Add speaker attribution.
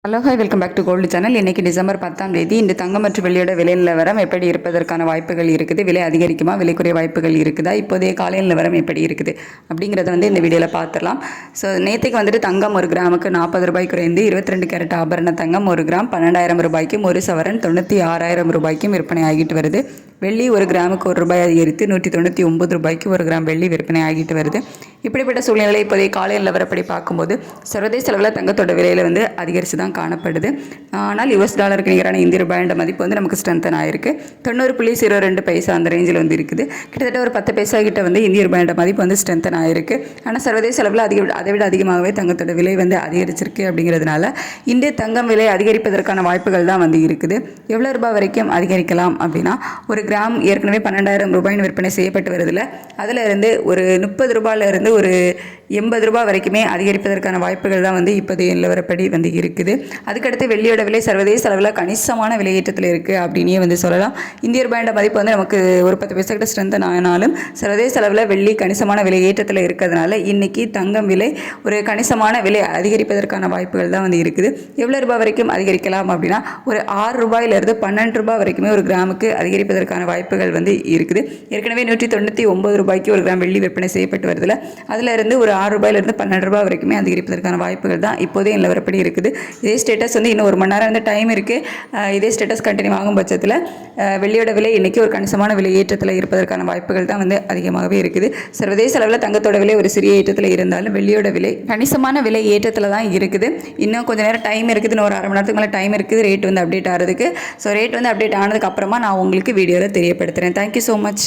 Speaker 1: Hello hi welcome back to gold channel. இன்றைக்கி December 10ஆம் தேதி இந்த தங்கம் மற்றும் வெள்ளியோட விலை நிலவரம் எப்படி இருப்பதற்கான வாய்ப்புகள் இருக்குது, விலை அதிகரிக்குமா, விலை குறைய வாய்ப்புகள் இருக்குதா, இப்போதைய காலை நிலவரம் எப்படி இருக்குது அப்படிங்கிறத இந்த வீடியோவில் பார்த்துடலாம். ஸோ நேற்றுக்கு தங்கம் ஒரு கிராமுக்கு 40 ரூபாய் குறைந்து 22 கேரட் ஆபரண தங்கம் ஒரு கிராம் 12,000 ரூபாய்க்கும், ஒரு சவரன் 96,000 ரூபாய்க்கும் விற்பனை ஆகிட்டு வருது. வெள்ளி ஒரு கிராமுக்கு ₹1 அதிகரித்து 199 ரூபாய்க்கு ஒரு கிராம் வெள்ளி விற்பனை ஆகிட்டு வருது. இப்படிப்பட்ட சூழ்நிலை இப்போதைய காலை நிலவரப்படி பார்க்கும்போது சர்வதேச அளவில் தங்கத்தோட விலையில் அதிகரித்து தான் காணப்படுது. ஆனால் $க்கு நிகரான இந்திய ரூபாயோட மதிப்பு நமக்கு ஸ்ட்ரென்தன் ஆயிருக்கு. 90.02 பைசா அந்த ரேஞ்சில் இருக்குது. கிட்டத்தட்ட ஒரு 10 பைசா கிட்ட இந்திய ரூபாயோட மதிப்பு ஸ்ட்ரென்தன் ஆயிருக்கு. ஆனால் சர்வதேச அளவில் அதை விட அதிகமாகவே தங்கத்தோட விலை அதிகரிச்சிருக்கு. அப்படிங்கிறதுனால இந்திய தங்கம் விலை அதிகரிப்பதற்கான வாய்ப்புகள் தான் இருக்குது. எவ்வளோ ரூபாய் வரைக்கும் அதிகரிக்கலாம் அப்படின்னா, ஒரு கிராம் ஏற்கனவே 12,000 ரூபாய்னு விற்பனை செய்யப்பட்டு வருதுல, அதில் இருந்து ஒரு 30 ரூபாயிலிருந்து ஒரு 80 ரூபாய் வரைக்குமே அதிகரிப்பதற்கான வாய்ப்புகள் தான் இப்போதைய நிலவரப்படி இருக்குது. அதுக்கடுத்து வெள்ளியோட விலை சர்வதேச அளவில் கணிசமான விலையேற்றத்தில் இருக்குது அப்படின்னே சொல்லலாம். இந்திய ரூபாயோட மதிப்பு நமக்கு ஒரு 10 பைசா கிட்ட ஸ்ட்ரென்தன் ஆனாலும் சர்வதேச அளவில் வெள்ளி கணிசமான விலையேற்றத்தில் இருக்கிறதுனால இன்றைக்கி தங்கம் விலை ஒரு கணிசமான விலை அதிகரிப்பதற்கான வாய்ப்புகள் தான் இருக்குது. எவ்வளோ ரூபாய் வரைக்கும் அதிகரிக்கலாம் அப்படின்னா, ஒரு 6 ரூபாயிலிருந்து 12 ரூபாய் வரைக்குமே ஒரு கிராமுக்கு அதிகரிப்பதற்கான வாய்ப்புகள் இருக்குது. ஏற்கனவே 199 ரூபாய்க்கு ஒரு கிராம் வெள்ளி விற்பனை செய்யப்பட்டு வருதுல, அதில் இருந்து ஒரு 6 ரூபாயிலிருந்து 12 ரூபாய் வரைக்குமே அதிகரிப்பதற்கான வாய்ப்புகள் தான் இப்போதே நிலவரப்படி இருக்குது. இதே ஸ்டேட்டஸ் இன்னும் ஒரு மணி நேரம் டைம் இருக்குது. இதே ஸ்டேட்டஸ் கண்டினியூ ஆகும் பட்சத்தில் வெள்ளியோட விலை இன்றைக்கி ஒரு கணிசமான விலை ஏற்றத்தில் இருப்பதற்கான வாய்ப்புகள் தான் அதிகமாகவே இருக்குது. சர்வதேச அளவில் தங்கத்தோட விலை ஒரு சிறிய ஏற்றத்தில் இருந்தாலும் வெள்ளியோட விலை கணிசமான விலை ஏற்றத்தில் தான் இருக்குது. இன்னும் கொஞ்சம் நேரம் டைம் இருக்குது. இன்னும் ஒரு அரை மணி நேரத்துக்கு மேலே டைம் இருக்குது ரேட் அப்டேட் ஆகிறதுக்கு. ஸோ ரேட் அப்டேட் ஆனதுக்கு அப்புறமா நான் உங்களுக்கு வீடியோவில் தெரியப்படுத்துகிறேன். Thank you so much.